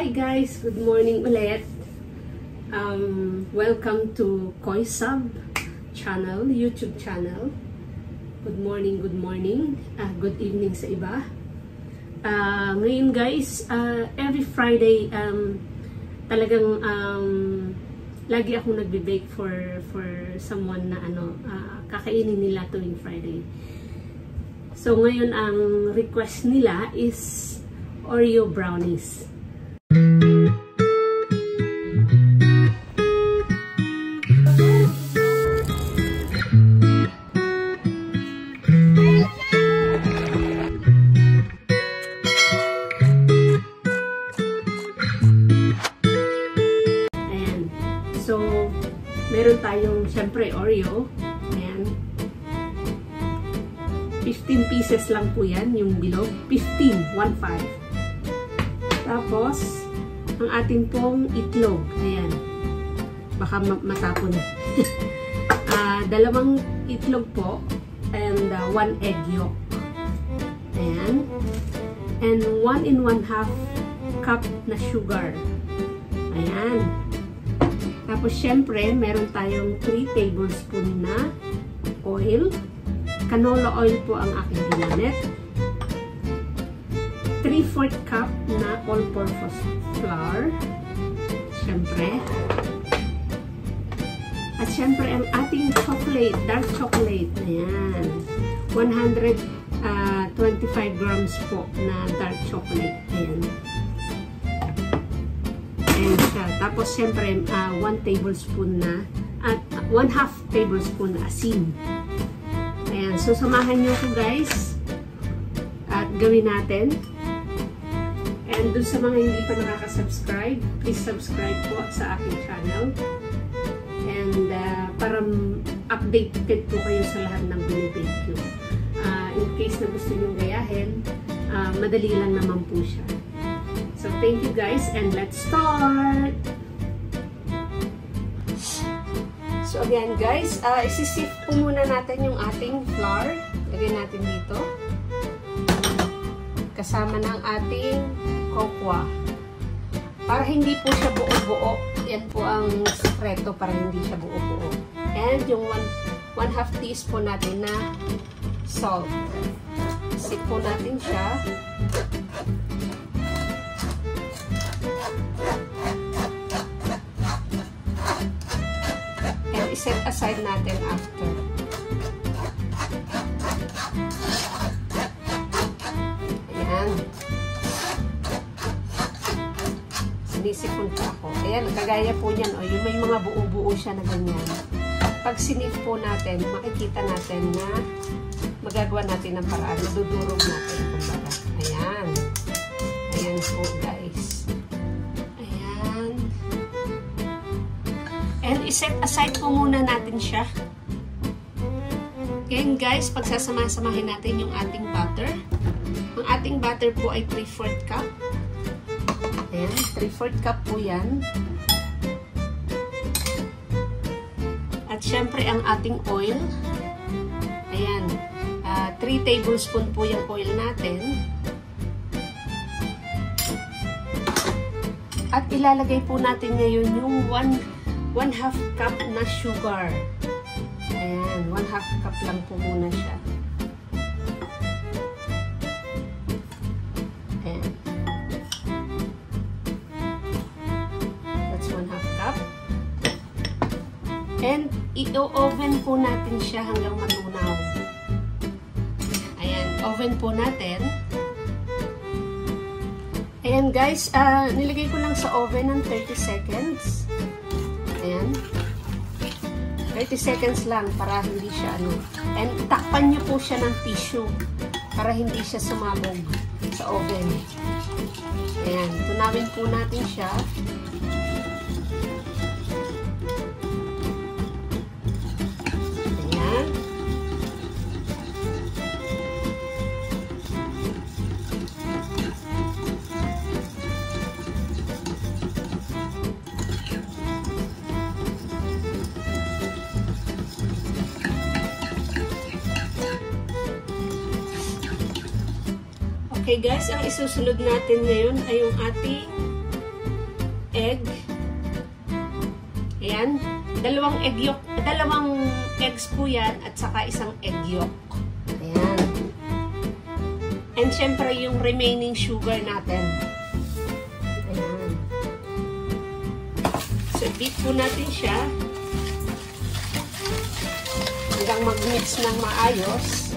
Hi guys! Good morning ulit. Welcome to Koy Sub channel, YouTube channel. Good morning, good morning. Good evening sa iba. Ngayon guys, every Friday, talagang lagi akong nagbe-bake for someone na kakainin nila tuwing Friday. So ngayon ang request nila is Oreo brownies. So, meron tayong, syempre, Oreo. Ayan. 15 pieces lang po yan, yung bilog. 15, 1-5. Tapos, ang ating pong itlog. Ayan. Baka matapon. Dalawang itlog po. And 1 egg yolk. Ayan. And 1 and 1/2 cup na sugar. Ayan. Tapos, syempre, meron tayong 3 tablespoon na oil. Canola oil po ang aking ginamit. 3/4 cup na all-purpose flour. Syempre. At syempre, ang ating chocolate, dark chocolate. Ayan. 125 grams po na dark chocolate. Ayan. Tapos, syempre, 1 tablespoon na at 1/2 tablespoon na asin. Ayan. So, samahan nyo ko guys at gawin natin. And dun sa mga hindi pa nakaka-subscribe, please subscribe po sa aking channel. And para updated po kayo sa lahat ng binibake ko. In case na gusto nyo gayahin, madali lang naman po siya. So, thank you guys and let's start! So, again guys, isisift po muna natin yung ating flour. Lagyan natin dito. Kasama ng ating cocoa. Para hindi po siya buo-buo. Yan po ang sekreto para hindi siya buo-buo. And yung 1/2 teaspoon natin na salt. Isip po natin siya. I-set aside natin after. Ayan. Sinisipon pa ako. Ayan, kagaya po niyan. O, yung may mga buo-buo siya na ganyan. Pag sinip po natin, makikita natin na magagawa natin ng paraan. Madudurog natin. Kumbaga. Ayan. Ayan po, guys. And iset aside po muna natin siya. Ngayon guys, pagsasama-samahin natin yung ating butter. Ang ating butter po ay 3/4 cup. Ayan, 3/4 cup po yan. At syempre ang ating oil. Ayan, 3 tablespoon po yung oil natin. At ilalagay po natin ngayon yung 1/2 cup na sugar. Ayan, 1/2 cup lang po muna siya. Ayan. That's 1/2 cup. And i-oven po natin siya hanggang matunaw. Ayan, oven po natin. Ayan guys, nilagay ko lang sa oven ng 30 seconds. Ayan. 30 seconds lang para hindi siya And takpan niyo po siya ng tissue para hindi siya sumabog sa oven. Ayan. Tunawin po natin siya. Ayan. Okay guys, ang isusunod natin ngayon ay yung ating egg. Ayan. Dalawang eggs po yan at saka isang egg yolk. Ayan. And syempre yung remaining sugar natin. Ayan. So, beat po natin siya hanggang mag-mix ng maayos.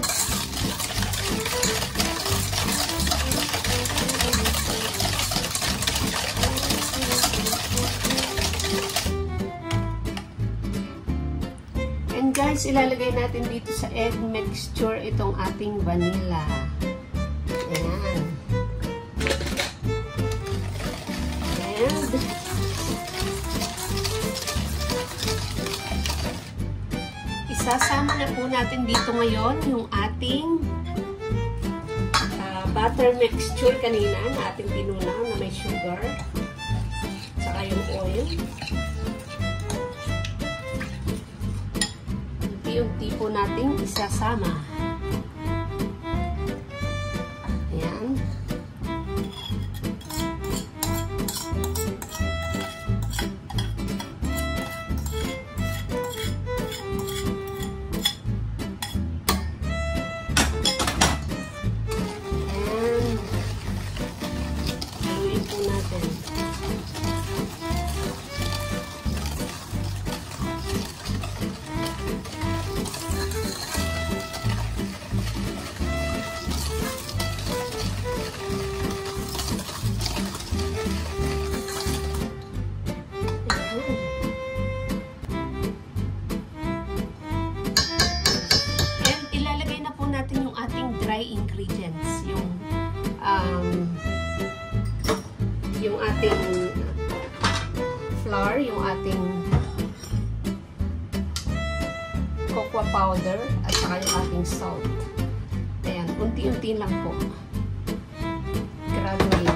And guys, ilalagay natin dito sa egg mixture itong ating vanilla. Ayan. And isasama na po natin dito ngayon yung ating butter mixture kanina na ating tinunaw na may sugar saka yung oil. Unti-unti po nating isasama. Ayan. Dry ingredients, yung ating flour, yung ating cocoa powder, at saka yung ating salt. Ayan, unti-unti lang po. Gradually.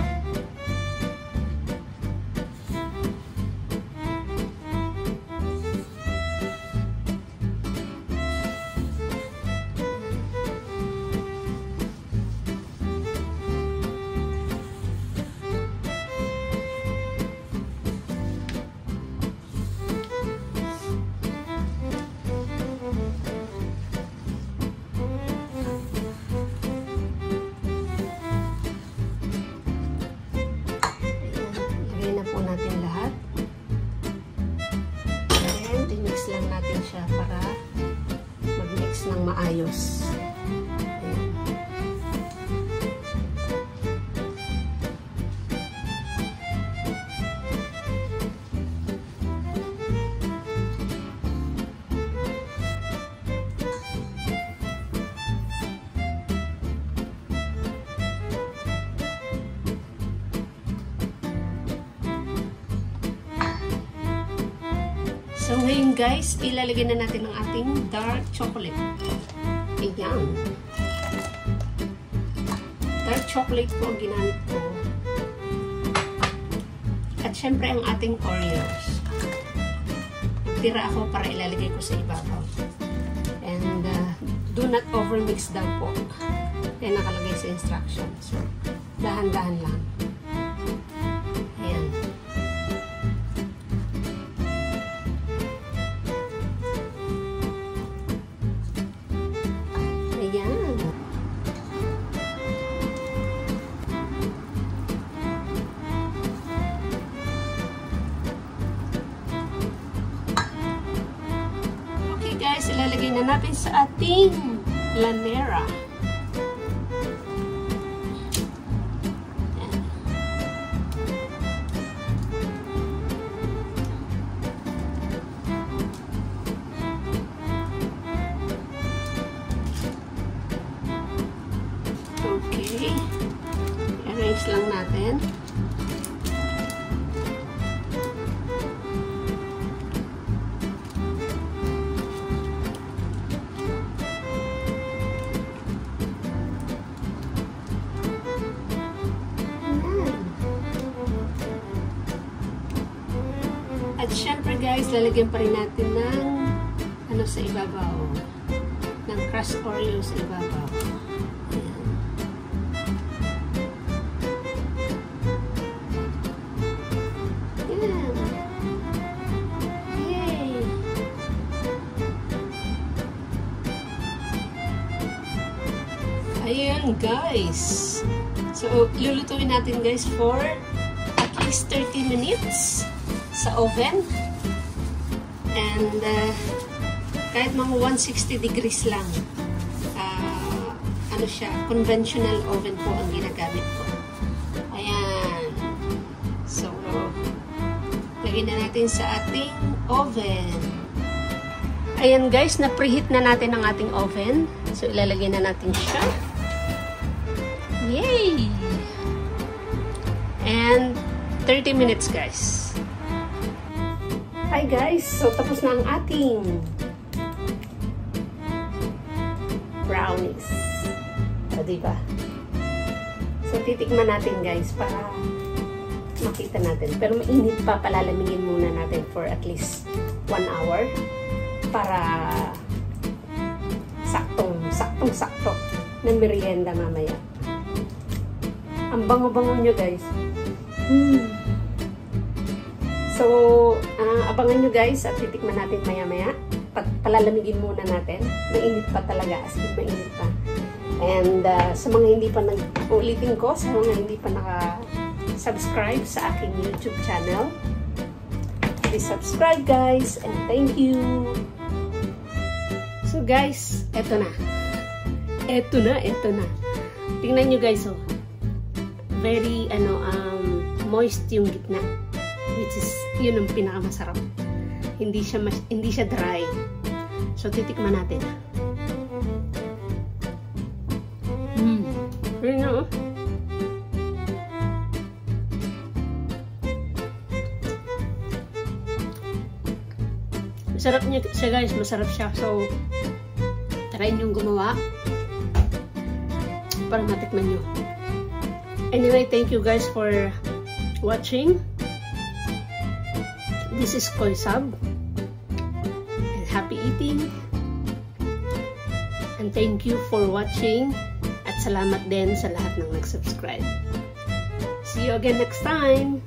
Siya para mag-mix ng maayos. So, ngayon guys, ilalagay na natin ang ating dark chocolate. Ayan. Dark chocolate po ang ginamit ko. At syempre ang ating Oreos. Nagtira ako para ilalagay ko sa ibabaw. And do not overmix daw po. Yan nakalagay sa instructions. So, dahan-dahan lang. Ayan. Guys, ilalagay na natin sa ating lanera. Okay. Arrange lang natin. At syempre guys, lalagyan pa rin natin ng ano sa ibabaw. Ng crushed Oreo sa ibabaw. Ayan. Ayan. Ayan guys. So, lulutuin natin guys for at least 30 minutes sa oven. And kahit mga 160 degrees lang. Ano siya, conventional oven po ang ginagamit ko. Ayan. So, lagyan na natin sa ating oven. Ayan guys, na-preheat na natin ang ating oven. So, ilalagay na natin siya. Yay! And 30 minutes guys. Hi guys, so tapos na ang ating brownies. O, diba? So, titikman natin guys para makita natin. Pero mainit pa, palalamigin muna natin for at least 1 hour para saktong-sakto na merienda mamaya. Ang bango-bango nyo guys. So, abangan nyo guys at titikman natin maya-maya. Palalamigin muna natin. Mainit pa talaga, as in mainit pa. And sa mga hindi pa ulitin ko, sa mga hindi pa naka-subscribe sa aking YouTube channel, please subscribe guys, and thank you. So guys, eto na. Eto na. Tingnan nyo guys, oh. Very, moist yung gitna. Which is, yun ang pinakamasarap. Hindi siya dry. So, titikman natin. Ayun na, oh. Masarap niya siya guys. Masarap siya. So, try niyong gumawa para matikman nyo. Anyway, thank you guys for watching. This is Koy Sab. And happy eating. And thank you for watching. At salamat din sa lahat ng nag-subscribe. See you again next time.